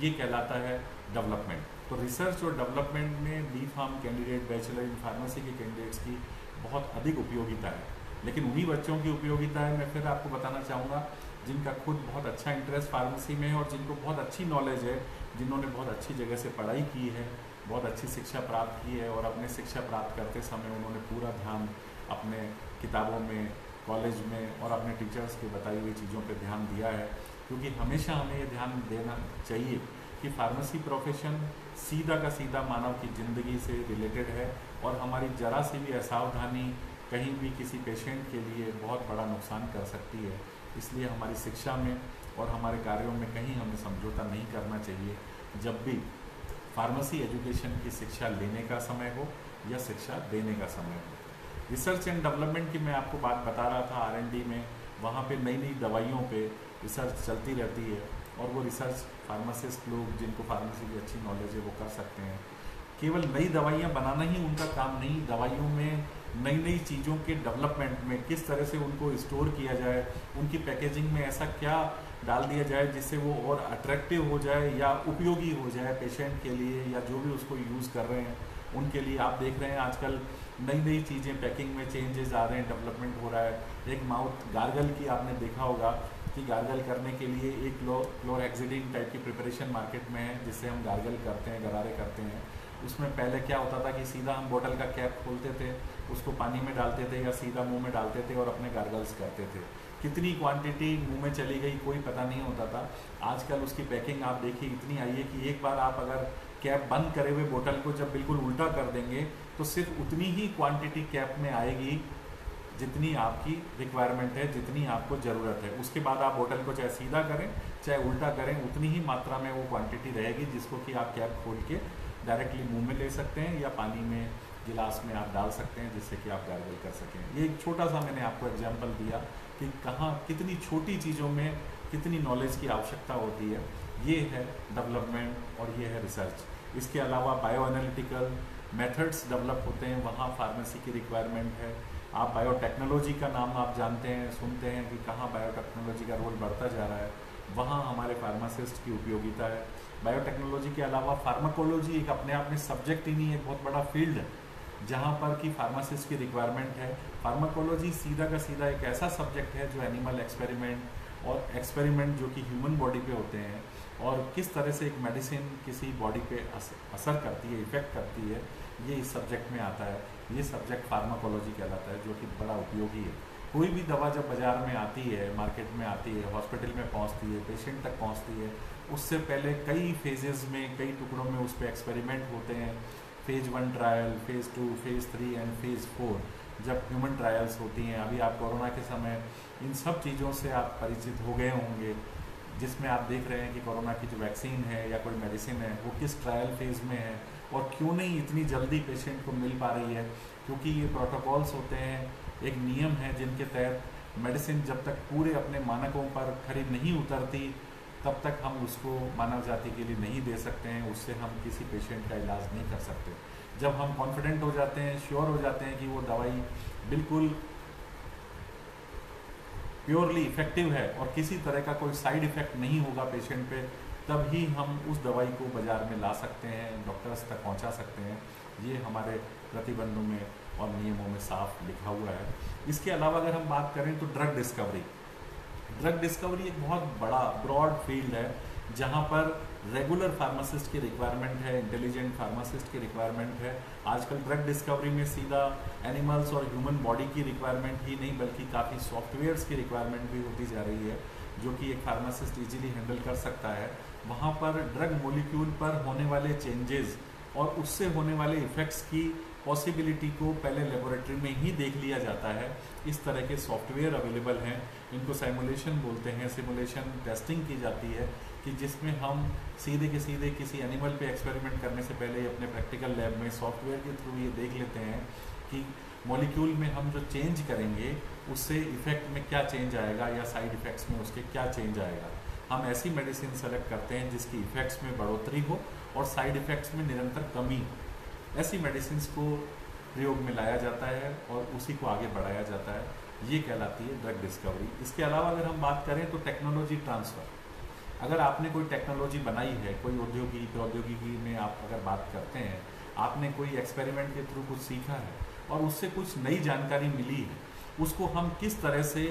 ये कहलाता है डेवलपमेंट। तो रिसर्च और डेवलपमेंट में B pharm candidate, bachelor in pharmacy के कैंडिडेट्स की बहुत अधिक उपयोगिता है। लेकिन उन्हीं बच्चों की उपयोगिता है, मैं फिर आपको बताना चाहूँगा, जिनका खुद बहुत अच्छा इंटरेस्ट फार्मेसी में है और जिनको बहुत अच्छी नॉलेज है, जिन्होंने बहुत अच्छी जगह से पढ़ाई की है, बहुत अच्छी शिक्षा प्राप्त की है, और अपने शिक्षा प्राप्त करते समय उन्होंने पूरा ध्यान अपने किताबों में, कॉलेज में और अपने टीचर्स की बताई हुई चीज़ों पर ध्यान दिया है। क्योंकि हमेशा हमें ये ध्यान देना चाहिए कि फार्मेसी प्रोफेशन सीधा का सीधा मानव की ज़िंदगी से रिलेटेड है, और हमारी ज़रा सी भी असावधानी कहीं भी किसी पेशेंट के लिए बहुत बड़ा नुकसान कर सकती है। इसलिए हमारी शिक्षा में और हमारे कार्यों में कहीं हमें समझौता नहीं करना चाहिए जब भी फार्मेसी एजुकेशन की शिक्षा लेने का समय हो या शिक्षा देने का समय हो। रिसर्च एंड डेवलपमेंट की मैं आपको बात बता रहा था, R&D में वहाँ पे नई नई दवाइयों पे रिसर्च चलती रहती है और वो रिसर्च फार्मासिस्ट लोग जिनको फार्मेसी की अच्छी नॉलेज है वो कर सकते हैं। केवल नई दवाइयाँ बनाना ही उनका काम नहीं, दवाइयों में नई नई चीज़ों के डेवलपमेंट में किस तरह से उनको स्टोर किया जाए, उनकी पैकेजिंग में ऐसा क्या डाल दिया जाए जिससे वो और अट्रैक्टिव हो जाए या उपयोगी हो जाए पेशेंट के लिए या जो भी उसको यूज़ कर रहे हैं उनके लिए। आप देख रहे हैं आजकल नई नई चीज़ें पैकिंग में चेंजेस आ रहे हैं, डेवलपमेंट हो रहा है। एक माउथ गार्गल की आपने देखा होगा कि गार्गल करने के लिए एक क्लोरहेक्सिडिन टाइप की प्रिपरेशन मार्केट में है जिससे हम गार्गल करते हैं, गरारे करते हैं। उसमें पहले क्या होता था कि सीधा हम बोतल का कैप खोलते थे, उसको पानी में डालते थे या सीधा मुंह में डालते थे और अपने गार्गल्स करते थे। कितनी क्वांटिटी मुंह में चली गई कोई पता नहीं होता था। आजकल उसकी पैकिंग आप देखिए इतनी आई है कि एक बार आप अगर कैप बंद करे हुए बोतल को जब बिल्कुल उल्टा कर देंगे तो सिर्फ उतनी ही क्वांटिटी कैप में आएगी जितनी आपकी रिक्वायरमेंट है, जितनी आपको ज़रूरत है। उसके बाद आप बोतल को चाहे सीधा करें चाहे उल्टा करें, उतनी ही मात्रा में वो क्वांटिटी रहेगी जिसको कि आप कैप खोल के डायरेक्टली मुंह में ले सकते हैं या पानी में गिलास में आप डाल सकते हैं जिससे कि आप गार्गल कर सकें। ये एक छोटा सा मैंने आपको एग्जांपल दिया कि कहाँ कितनी छोटी चीज़ों में कितनी नॉलेज की आवश्यकता होती है। ये है डेवलपमेंट और ये है रिसर्च। इसके अलावा बायो एनालिटिकल मेथड्स डेवलप होते हैं, वहाँ फार्मेसी की रिक्वायरमेंट है। आप बायोटेक्नोलॉजी का नाम आप जानते हैं, सुनते हैं कि कहाँ बायोटेक्नोलॉजी का रोल बढ़ता जा रहा है, वहाँ हमारे फार्मासिस्ट की उपयोगिता है। बायोटेक्नोलॉजी के अलावा फार्माकोलॉजी एक अपने आप में सब्जेक्ट ही नहीं, एक बहुत बड़ा फील्ड है जहाँ पर कि फार्मासिस्ट की रिक्वायरमेंट है। फार्माकोलॉजी सीधा का सीधा एक ऐसा सब्जेक्ट है जो एनिमल एक्सपेरिमेंट और एक्सपेरिमेंट जो कि ह्यूमन बॉडी पे होते हैं और किस तरह से एक मेडिसिन किसी बॉडी पे असर करती है, इफेक्ट करती है, ये इस सब्जेक्ट में आता है। ये सब्जेक्ट फार्माकोलॉजी कहलाता है जो कि बड़ा उपयोगी है। कोई भी दवा जब बाज़ार में आती है, मार्केट में आती है, हॉस्पिटल में पहुंचती है, पेशेंट तक पहुंचती है, उससे पहले कई फेजेस में, कई टुकड़ों में उस पर एक्सपेरिमेंट होते हैं। Phase 1 trial, phase 2, phase 3 and phase 4 जब ह्यूमन ट्रायल्स होती हैं। अभी आप कोरोना के समय इन सब चीज़ों से आप परिचित हो गए होंगे जिसमें आप देख रहे हैं कि कोरोना की जो वैक्सीन है या कोई मेडिसिन है वो किस ट्रायल फेज़ में है और क्यों नहीं इतनी जल्दी पेशेंट को मिल पा रही है। क्योंकि ये प्रोटोकॉल्स होते हैं, एक नियम है जिनके तहत मेडिसिन जब तक पूरे अपने मानकों पर खरी नहीं उतरती तब तक हम उसको मानव जाति के लिए नहीं दे सकते हैं, उससे हम किसी पेशेंट का इलाज नहीं कर सकते। जब हम कॉन्फिडेंट हो जाते हैं, श्योर हो जाते हैं कि वो दवाई बिल्कुल प्योरली इफेक्टिव है और किसी तरह का कोई साइड इफ़ेक्ट नहीं होगा पेशेंट पे, तब ही हम उस दवाई को बाज़ार में ला सकते हैं, डॉक्टर्स तक पहुंचा सकते हैं। ये हमारे प्रतिबंधों में और नियमों में साफ लिखा हुआ है। इसके अलावा अगर हम बात करें तो ड्रग डिस्कवरी एक बहुत बड़ा ब्रॉड फील्ड है जहाँ पर रेगुलर फार्मासिस्ट की रिक्वायरमेंट है, इंटेलिजेंट फार्मासिस्ट की रिक्वायरमेंट है। आजकल ड्रग डिस्कवरी में सीधा एनिमल्स और ह्यूमन बॉडी की रिक्वायरमेंट ही नहीं बल्कि काफ़ी सॉफ्टवेयर्स की रिक्वायरमेंट भी होती जा रही है जो कि एक फार्मासिस्ट इजीली हैंडल कर सकता है। वहाँ पर ड्रग मॉलिक्यूल पर होने वाले चेंजेस और उससे होने वाले इफ़ेक्ट्स की पॉसिबिलिटी को पहले लेबोरेटरी में ही देख लिया जाता है। इस तरह के सॉफ्टवेयर अवेलेबल हैं, इनको सिमुलेशन बोलते हैं। सिमुलेशन टेस्टिंग की जाती है कि जिसमें हम सीधे के सीधे किसी एनिमल पे एक्सपेरिमेंट करने से पहले अपने प्रैक्टिकल लैब में सॉफ्टवेयर के थ्रू ये देख लेते हैं कि मॉलिक्यूल में हम जो चेंज करेंगे उससे इफ़ेक्ट में क्या चेंज आएगा या साइड इफ़ेक्ट्स में उसके क्या चेंज आएगा। हम ऐसी मेडिसिन सेलेक्ट करते हैं जिसकी इफ़ेक्ट्स में बढ़ोतरी हो और साइड इफ़ेक्ट्स में निरंतर कमी। ऐसी मेडिसिन को प्रयोग में लाया जाता है और उसी को आगे बढ़ाया जाता है, ये कहलाती है ड्रग डिस्कवरी। इसके अलावा अगर हम बात करें तो टेक्नोलॉजी ट्रांसफ़र। अगर आपने कोई टेक्नोलॉजी बनाई है, कोई प्रौद्योगिकी में आप अगर बात करते हैं, आपने कोई एक्सपेरिमेंट के थ्रू कुछ सीखा है और उससे कुछ नई जानकारी मिली है, उसको हम किस तरह से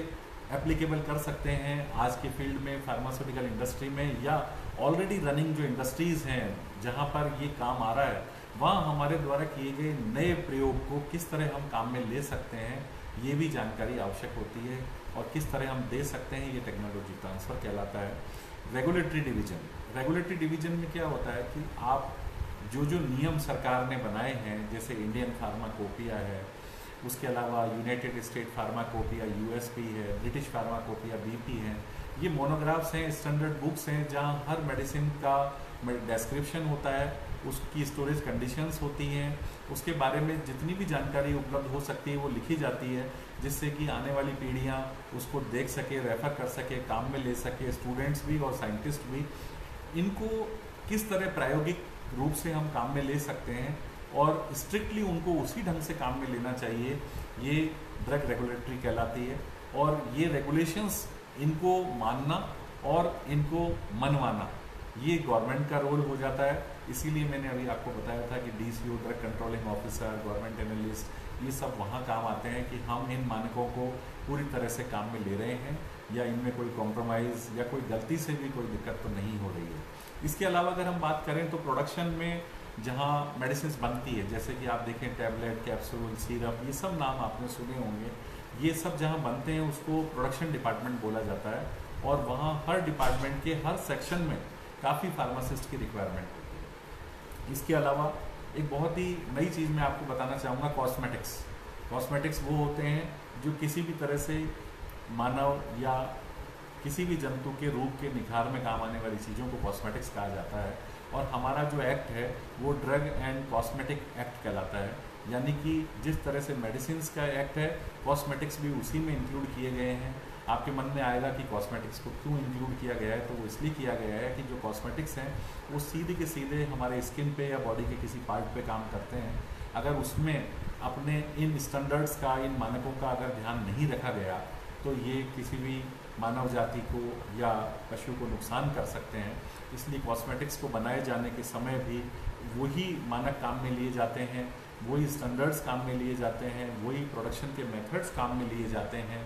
एप्लीकेबल कर सकते हैं आज के फील्ड में, फार्मास्यूटिकल इंडस्ट्री में या ऑलरेडी रनिंग जो इंडस्ट्रीज़ हैं जहाँ पर ये काम आ रहा है, वहाँ हमारे द्वारा किए गए नए प्रयोग को किस तरह हम काम में ले सकते हैं, ये भी जानकारी आवश्यक होती है और किस तरह हम दे सकते हैं, ये टेक्नोलॉजी ट्रांसफ़र कहलाता है। रेगुलेटरी डिवीजन में क्या होता है कि आप जो नियम सरकार ने बनाए हैं, जैसे इंडियन फार्माकोपिया है, उसके अलावा यूनाइटेड स्टेट फार्माकोपिया USP है, ब्रिटिश फार्माकोपिया BP है, ये मोनोग्राफ्स हैं, स्टैंडर्ड बुक्स हैं जहाँ हर मेडिसिन का डिस्क्रिप्शन होता है, उसकी स्टोरेज कंडीशंस होती हैं, उसके बारे में जितनी भी जानकारी उपलब्ध हो सकती है वो लिखी जाती है, जिससे कि आने वाली पीढ़ियाँ उसको देख सके, रेफ़र कर सके, काम में ले सके, स्टूडेंट्स भी और साइंटिस्ट भी। इनको किस तरह प्रायोगिक रूप से हम काम में ले सकते हैं और स्ट्रिक्टली उनको उसी ढंग से काम में लेना चाहिए, ये ड्रग रेगुलेटरी कहलाती है। और ये रेगुलेशंस इनको मानना और इनको मनवाना ये गवर्नमेंट का रोल हो जाता है। इसीलिए मैंने अभी आपको बताया था कि DCO, drug controlling officer, government analyst, ये सब वहाँ काम आते हैं कि हम इन मानकों को पूरी तरह से काम में ले रहे हैं या इनमें कोई कॉम्प्रोमाइज़ या कोई गलती से भी कोई दिक्कत तो नहीं हो रही है। इसके अलावा अगर हम बात करें तो प्रोडक्शन में जहाँ मेडिसिन बनती है, जैसे कि आप देखें टैबलेट, कैप्सूल, सिरप, ये सब नाम आपने सुने होंगे, ये सब जहाँ बनते हैं उसको प्रोडक्शन डिपार्टमेंट बोला जाता है। और वहाँ हर डिपार्टमेंट के हर सेक्शन में काफ़ी फार्मासिस्ट की रिक्वायरमेंट होती है। इसके अलावा एक बहुत ही नई चीज़ मैं आपको बताना चाहूँगा, कॉस्मेटिक्स। कॉस्मेटिक्स वो होते हैं जो किसी भी तरह से मानव या किसी भी जंतु के रूप के निखार में काम आने वाली चीज़ों को कॉस्मेटिक्स कहा जाता है। और हमारा जो एक्ट है वो ड्रग एंड कॉस्मेटिक एक्ट कहलाता है, यानी कि जिस तरह से मेडिसिन का एक्ट है, कॉस्मेटिक्स भी उसी में इंक्लूड किए गए हैं। आपके मन में आएगा कि कॉस्मेटिक्स को क्यों इंक्लूड किया गया है, तो वो इसलिए किया गया है कि जो कॉस्मेटिक्स हैं वो सीधे के सीधे हमारे स्किन पे या बॉडी के किसी पार्ट पे काम करते हैं। अगर उसमें अपने इन स्टैंडर्ड्स का, इन मानकों का अगर ध्यान नहीं रखा गया तो ये किसी भी मानव जाति को या पशु को नुकसान कर सकते हैं। इसलिए कॉस्मेटिक्स को बनाए जाने के समय भी वही मानक काम में लिए जाते हैं, वही स्टैंडर्ड्स काम में लिए जाते हैं, वही प्रोडक्शन के मेथड्स काम में लिए जाते हैं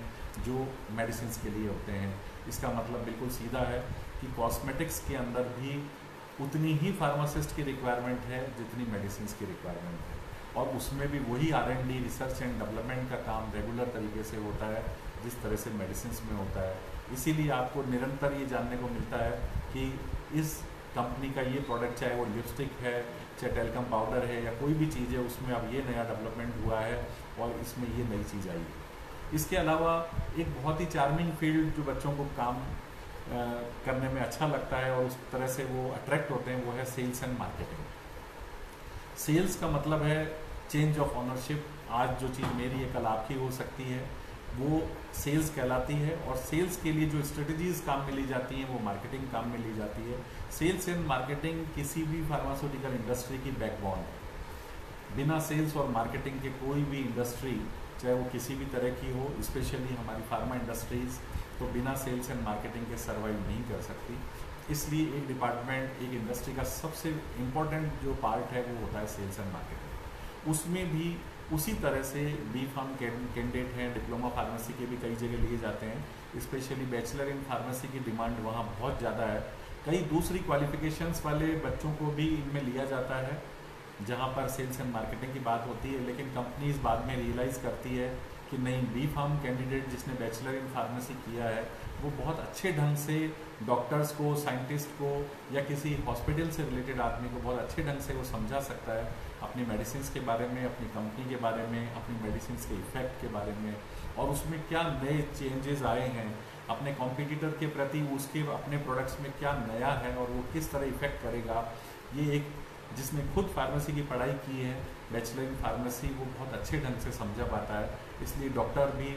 जो मेडिसिन के लिए होते हैं। इसका मतलब बिल्कुल सीधा है कि कॉस्मेटिक्स के अंदर भी उतनी ही फार्मासिस्ट की रिक्वायरमेंट है जितनी मेडिसिन की रिक्वायरमेंट है, और उसमें भी वही R&D, रिसर्च एंड डेवलपमेंट का काम रेगुलर तरीके से होता है जिस तरह से मेडिसिन में होता है। इसीलिए आपको निरंतर ये जानने को मिलता है कि इस कंपनी का ये प्रोडक्ट, चाहे वो लिपस्टिक है, चाहे टेल्कम पाउडर है या कोई भी चीज़ है, उसमें अब ये नया डेवलपमेंट हुआ है और इसमें ये नई चीज़ आई है। इसके अलावा एक बहुत ही चार्मिंग फील्ड जो बच्चों को काम करने में अच्छा लगता है और उस तरह से वो अट्रैक्ट होते हैं, वो है सेल्स एंड मार्केटिंग। सेल्स का मतलब है चेंज ऑफ ऑनरशिप। आज जो चीज़ मेरी है कल आपकी हो सकती है, वो सेल्स कहलाती है। और सेल्स के लिए जो स्ट्रेटजीज़ काम में ली जाती हैं वो मार्केटिंग काम में ली जाती है। सेल्स एंड मार्केटिंग किसी भी फार्मास्यूटिकल इंडस्ट्री की बैकबोन है। बिना सेल्स और मार्केटिंग के कोई भी इंडस्ट्री, चाहे वो किसी भी तरह की हो, स्पेशली हमारी फार्मा इंडस्ट्रीज़, तो बिना सेल्स एंड मार्केटिंग के सर्वाइव नहीं कर सकती। इसलिए एक डिपार्टमेंट, एक इंडस्ट्री का सबसे इम्पोर्टेंट जो पार्ट है वो होता है सेल्स एंड मार्केटिंग। उसमें भी उसी तरह से B.Pharm कैंडिडेट हैं, डिप्लोमा फार्मेसी के भी कई जगह लिए जाते हैं। स्पेशली बैचलर इन फार्मेसी की डिमांड वहाँ बहुत ज़्यादा है। कई दूसरी क्वालिफिकेशंस वाले बच्चों को भी इनमें लिया जाता है जहाँ पर सेल्स एंड मार्केटिंग की बात होती है। लेकिन कंपनीज बाद में रियलाइज़ करती है कि नहीं, B.Pharm कैंडिडेट जिसने बैचलर इन फार्मेसी किया है वो बहुत अच्छे ढंग से डॉक्टर्स को, साइंटिस्ट को या किसी हॉस्पिटल से रिलेटेड आदमी को बहुत अच्छे ढंग से वो समझा सकता है अपनी मेडिसिन के बारे में, अपनी कंपनी के बारे में, अपनी मेडिसिन के इफ़ेक्ट के बारे में, और उसमें क्या नए चेंजेस आए हैं, अपने कॉम्पिटिटर के प्रति उसके अपने प्रोडक्ट्स में क्या नया है और वो किस तरह इफ़ेक्ट करेगा। ये एक जिसने खुद फार्मेसी की पढ़ाई की है, बैचलर इन फार्मेसी, वो बहुत अच्छे ढंग से समझा पाता है। इसलिए डॉक्टर भी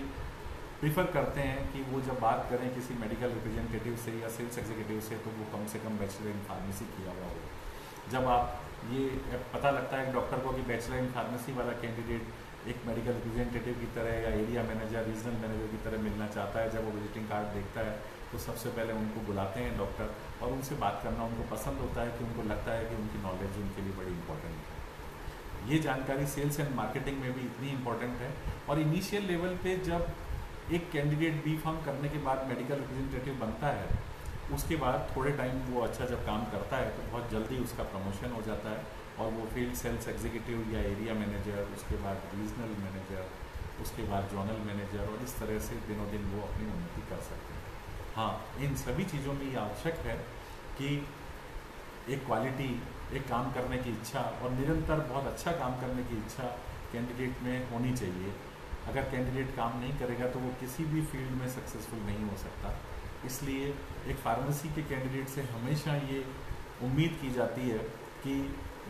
प्रीफर करते हैं कि वो जब बात करें किसी मेडिकल रिप्रेजेंटेटिव से या सेल्स एग्जीक्यूटिव से तो वो कम से कम बैचलर इन फार्मेसी किया हुआ हो। जब आप ये पता लगता है डॉक्टर को कि बैचलर इन फार्मेसी वाला कैंडिडेट एक मेडिकल रिप्रेजेंटेटिव की तरह या एरिया मैनेजर, रीजनल मैनेजर की तरह मिलना चाहता है, जब वो विजिटिंग कार्ड देखता है तो सबसे पहले उनको बुलाते हैं डॉक्टर, और उनसे बात करना उनको पसंद होता है कि उनको लगता है कि उनकी नॉलेज उनके लिए बड़ी इंपॉर्टेंट है। ये जानकारी सेल्स एंड मार्केटिंग में भी इतनी इंपॉर्टेंट है। और इनिशियल लेवल पे जब एक कैंडिडेट B.Pharm करने के बाद मेडिकल रिप्रेजेंटेटिव बनता है, उसके बाद थोड़े टाइम वो अच्छा जब काम करता है तो बहुत जल्दी उसका प्रमोशन हो जाता है और वो फील्ड सेल्स एग्जीक्यूटिव या एरिया मैनेजर, उसके बाद रीजनल मैनेजर, उसके बाद जोनल मैनेजर, और इस तरह से दिनों दिन वो अपनी उन्नति कर सकते हैं। हाँ, इन सभी चीज़ों में ये आवश्यक है कि एक क्वालिटी, एक काम करने की इच्छा और निरंतर बहुत अच्छा काम करने की इच्छा कैंडिडेट में होनी चाहिए। अगर कैंडिडेट काम नहीं करेगा तो वो किसी भी फील्ड में सक्सेसफुल नहीं हो सकता। इसलिए एक फार्मेसी के कैंडिडेट से हमेशा ये उम्मीद की जाती है कि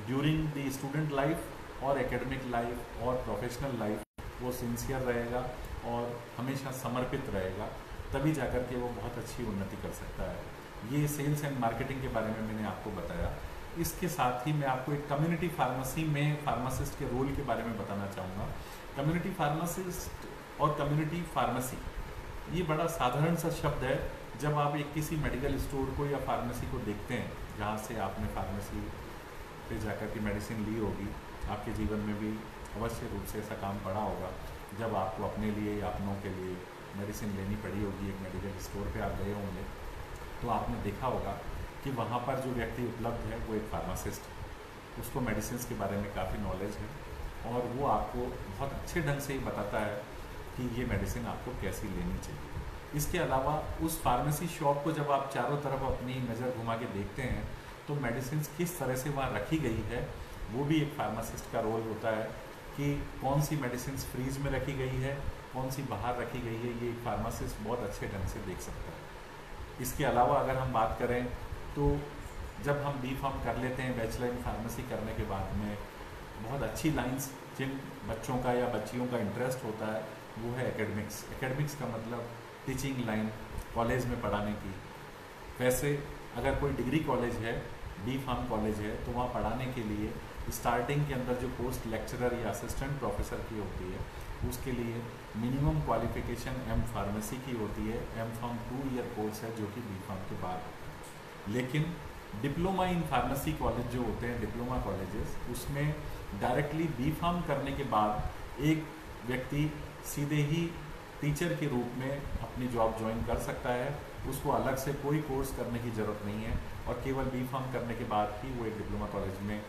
ड्यूरिंग द स्टूडेंट लाइफ और एकेडमिक लाइफ और प्रोफेशनल लाइफ वो सिंसियर रहेगा और हमेशा समर्पित रहेगा, तभी जाकर के वो बहुत अच्छी उन्नति कर सकता है। ये सेल्स एंड मार्केटिंग के बारे में मैंने आपको बताया। इसके साथ ही मैं आपको एक कम्युनिटी फार्मेसी में फार्मासिस्ट के रोल के बारे में बताना चाहूँगा। कम्युनिटी फार्मासिस्ट और कम्युनिटी फार्मेसी ये बड़ा साधारण सा शब्द है। जब आप एक किसी मेडिकल स्टोर को या फार्मेसी को देखते हैं जहाँ से आपने फार्मेसी पे जाकर के मेडिसिन ली होगी, आपके जीवन में भी अवश्य रूप से ऐसा काम पड़ा होगा। जब आपको अपने लिए या अपनों के लिए मेडिसिन लेनी पड़ी होगी, एक मेडिकल स्टोर पे आप गए होंगे, तो आपने देखा होगा कि वहाँ पर जो व्यक्ति उपलब्ध है वो एक फार्मासिस्ट है। उसको मेडिसिन के बारे में काफ़ी नॉलेज है और वो आपको बहुत अच्छे ढंग से ही बताता है कि ये मेडिसिन आपको कैसी लेनी चाहिए। इसके अलावा उस फार्मेसी शॉप को जब आप चारों तरफ अपनी नज़र घुमा के देखते हैं तो मेडिसिन किस तरह से वहाँ रखी गई है, वो भी एक फार्मासिस्ट का रोल होता है कि कौन सी मेडिसिन फ्रीज में रखी गई है, कौन सी बाहर रखी गई है, ये एक फार्मासिस्ट बहुत अच्छे ढंग से देख सकता है। इसके अलावा अगर हम बात करें तो जब हम B.Pharm कर लेते हैं बैचलर इन फार्मेसी करने के बाद में, बहुत अच्छी लाइंस जिन बच्चों का या बच्चियों का इंटरेस्ट होता है वो है एकेडमिक्स। एकेडमिक्स का मतलब टीचिंग लाइन, कॉलेज में पढ़ाने की। वैसे अगर कोई डिग्री कॉलेज है, B.Pharm कॉलेज है, तो वहाँ पढ़ाने के लिए स्टार्टिंग के अंदर जो पोस्ट लेक्चरर या असिस्टेंट प्रोफेसर की होती है, उसके लिए मिनिमम क्वालिफिकेशन M फार्मेसी की होती है। M.Pharm 2 ईयर कोर्स है जो कि B.Pharm के बाद। लेकिन डिप्लोमा इन फार्मेसी कॉलेज जो होते हैं, डिप्लोमा कॉलेजेस, उसमें डायरेक्टली B.Pharm करने के बाद एक व्यक्ति सीधे ही टीचर के रूप में अपनी जॉब ज्वाइन कर सकता है। उसको अलग से कोई कोर्स करने की ज़रूरत नहीं है और केवल B.Pharm करने के बाद ही वो एक डिप्लोमा कॉलेज में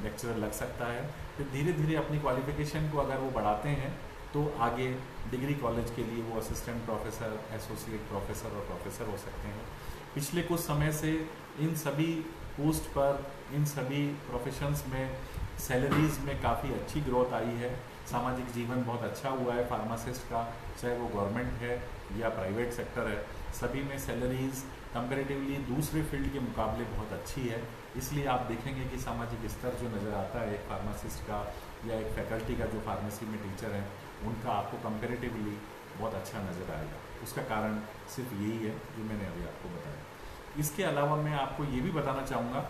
लेक्चरर लग सकता है। फिर धीरे धीरे अपनी क्वालिफिकेशन को अगर वो बढ़ाते हैं तो आगे डिग्री कॉलेज के लिए वो असिस्टेंट प्रोफेसर, एसोसिएट प्रोफेसर और प्रोफेसर हो सकते हैं। पिछले कुछ समय से इन सभी पोस्ट पर, इन सभी प्रोफेशंस में सैलरीज में काफ़ी अच्छी ग्रोथ आई है। सामाजिक जीवन बहुत अच्छा हुआ है फार्मासिस्ट का, चाहे वो गवर्नमेंट है या प्राइवेट सेक्टर है, सभी में सैलरीज कंपैरेटिवली दूसरे फील्ड के मुकाबले बहुत अच्छी है। इसलिए आप देखेंगे कि सामाजिक स्तर जो नज़र आता है एक फार्मासिस्ट का या एक फैकल्टी का जो फार्मेसी में टीचर हैं, उनका आपको कंपैरेटिवली बहुत अच्छा नज़र आएगा। उसका कारण सिर्फ यही है जो मैंने अभी आपको बताया। इसके अलावा मैं आपको ये भी बताना चाहूँगा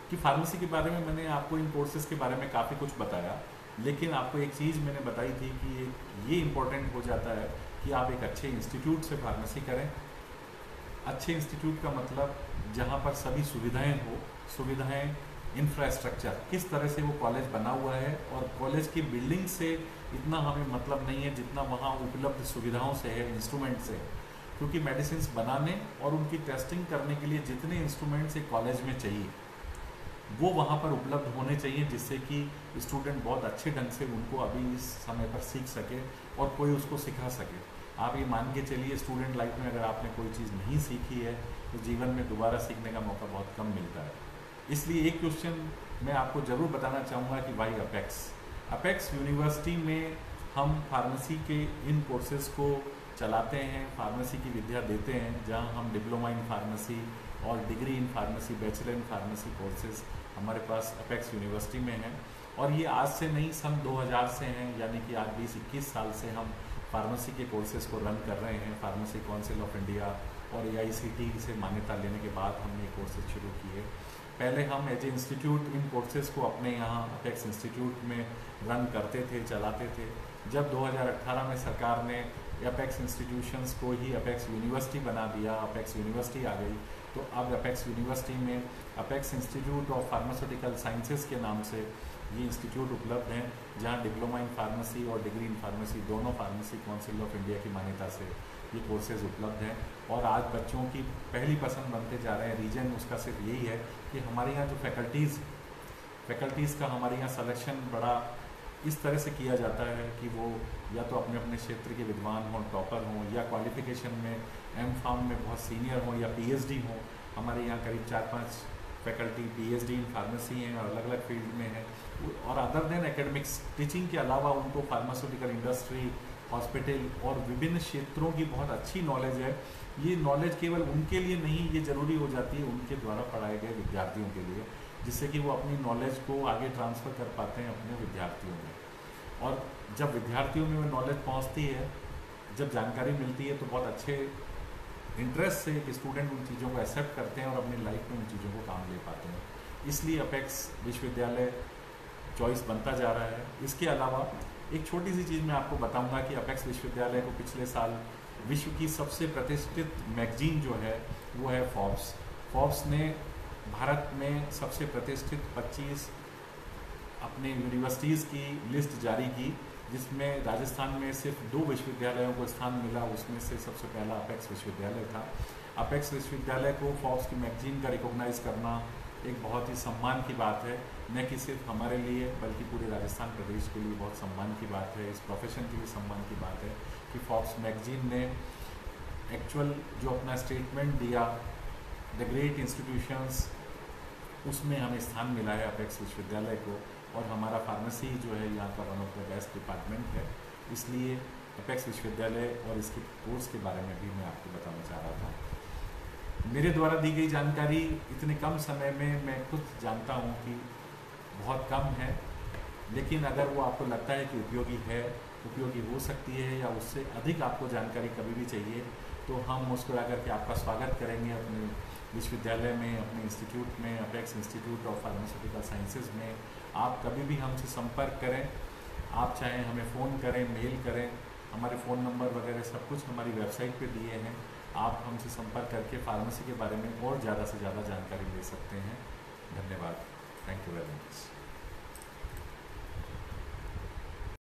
कि फार्मेसी के बारे में मैंने आपको इन कोर्सेज़ के बारे में काफ़ी कुछ बताया, लेकिन आपको एक चीज़ मैंने बताई थी कि ये इम्पोर्टेंट हो जाता है कि आप एक अच्छे इंस्टीट्यूट से फार्मेसी करें। अच्छे इंस्टीट्यूट का मतलब जहाँ पर सभी सुविधाएं हो, सुविधाएं, इंफ्रास्ट्रक्चर, किस तरह से वो कॉलेज बना हुआ है, और कॉलेज की बिल्डिंग से इतना हमें मतलब नहीं है जितना वहाँ उपलब्ध सुविधाओं से है, इंस्ट्रूमेंट से। क्योंकि मेडिसिन बनाने और उनकी टेस्टिंग करने के लिए जितने इंस्ट्रूमेंट्स एक कॉलेज में चाहिए वो वहाँ पर उपलब्ध होने चाहिए, जिससे कि स्टूडेंट बहुत अच्छे ढंग से उनको अभी इस समय पर सीख सके और कोई उसको सिखा सके। आप ये मान के चलिए स्टूडेंट लाइफ में अगर आपने कोई चीज़ नहीं सीखी है तो जीवन में दोबारा सीखने का मौका बहुत कम मिलता है। इसलिए एक क्वेश्चन मैं आपको ज़रूर बताना चाहूँगा कि भाई अपेक्स यूनिवर्सिटी में हम फार्मेसी के इन कोर्सेज़ को चलाते हैं, फार्मेसी की विद्या देते हैं, जहाँ हम डिप्लोमा इन फार्मेसी और degree in pharmacy, bachelor in pharmacy courses हमारे पास अपेक्स यूनिवर्सिटी में हैं। और ये आज से नहीं, सन 2000 से हैं, यानी कि आज 20-21 साल से हम फार्मेसी के कोर्सेज़ को रन कर रहे हैं। फार्मेसी काउंसिल ऑफ इंडिया और AICTE से मान्यता लेने के बाद हमने ये कोर्सेज शुरू किए। पहले हम एज ए इंस्टीट्यूट इन कोर्सेज़ को अपने यहाँ अपेक्स इंस्टीट्यूट में रन करते थे, चलाते थे। जब 2018 में सरकार ने अपेक्स इंस्टीट्यूशंस को ही अपेक्स यूनिवर्सिटी बना दिया, अपेक्स यूनिवर्सिटी आ गई, तो अब अपेक्स यूनिवर्सिटी में apex institute of pharmaceutical sciences के नाम से ये इंस्टीट्यूट उपलब्ध हैं, जहाँ डिप्लोमा इन फार्मेसी और डिग्री इन फार्मेसी दोनों फार्मेसी काउंसिल ऑफ इंडिया की मान्यता से ये कोर्सेज उपलब्ध हैं। और आज बच्चों की पहली पसंद बनते जा रहे हैं। रीज़न उसका सिर्फ यही है कि हमारे यहाँ जो फैकल्टीज़ का हमारे यहाँ सिलेक्शन बड़ा इस तरह से किया जाता है कि वो या तो अपने अपने क्षेत्र के विद्वान हों, टॉपर हों, या क्वालिफिकेशन में M.Pharm में बहुत सीनियर हों या PhD हों। हमारे यहाँ करीब 4-5 फैकल्टी PhD इन फार्मेसी हैं और अलग अलग फील्ड में हैं। और अदर देन एकेडमिक्स टीचिंग के अलावा उनको फार्मास्यूटिकल इंडस्ट्री, हॉस्पिटल और विभिन्न क्षेत्रों की बहुत अच्छी नॉलेज है। ये नॉलेज केवल उनके लिए नहीं, ये ज़रूरी हो जाती है उनके द्वारा पढ़ाए गए विद्यार्थियों के लिए, जिससे कि वो अपनी नॉलेज को आगे ट्रांसफ़र कर पाते हैं अपने विद्यार्थियों में। और जब विद्यार्थियों में वो नॉलेज पहुंचती है, जब जानकारी मिलती है, तो बहुत अच्छे इंटरेस्ट से एक स्टूडेंट उन चीज़ों को एक्सेप्ट करते हैं और अपनी लाइफ में उन चीज़ों को काम ले पाते हैं। इसलिए अपेक्स विश्वविद्यालय चॉइस बनता जा रहा है। इसके अलावा एक छोटी सी चीज़ मैं आपको बताऊंगा कि अपेक्स विश्वविद्यालय को पिछले साल विश्व की सबसे प्रतिष्ठित मैगजीन जो है वो है फोर्ब्स। फोर्ब्स ने भारत में सबसे प्रतिष्ठित 25 अपने यूनिवर्सिटीज़ की लिस्ट जारी की, जिसमें राजस्थान में सिर्फ 2 विश्वविद्यालयों को स्थान मिला। उसमें से सबसे पहला अपेक्स विश्वविद्यालय था। अपेक्स विश्वविद्यालय को फोर्ब्स की मैगजीन का रिकॉग्नाइज करना एक बहुत ही सम्मान की बात है, न कि सिर्फ हमारे लिए बल्कि पूरे राजस्थान प्रदेश के लिए बहुत सम्मान की बात है। इस प्रोफेशन के लिए सम्मान की बात है कि फोर्ब्स मैगजीन ने एक्चुअल जो अपना स्टेटमेंट दिया द ग्रेट इंस्टीट्यूशंस, उसमें हमें स्थान मिला है अपेक्स विश्वविद्यालय को। और हमारा फार्मेसी जो है यहाँ का one of the best department है। इसलिए अपेक्स विश्वविद्यालय और इसके कोर्स के बारे में भी मैं आपको बताना चाह रहा था। मेरे द्वारा दी गई जानकारी इतने कम समय में मैं खुद जानता हूँ कि बहुत कम है, लेकिन अगर वो आपको लगता है कि उपयोगी है, उपयोगी हो सकती है या उससे अधिक आपको जानकारी कभी भी चाहिए, तो हम मुस्कुरा करके आपका स्वागत करेंगे अपने विश्वविद्यालय में, अपने इंस्टीट्यूट में, apex institute of pharmaceutical sciences में। आप कभी भी हमसे संपर्क करें। आप चाहें हमें फ़ोन करें, मेल करें, हमारे फ़ोन नंबर वगैरह सब कुछ हमारी वेबसाइट पे दिए हैं। आप हमसे संपर्क करके फार्मेसी के बारे में और ज़्यादा से ज़्यादा जानकारी ले सकते हैं। धन्यवाद। Thank you very much.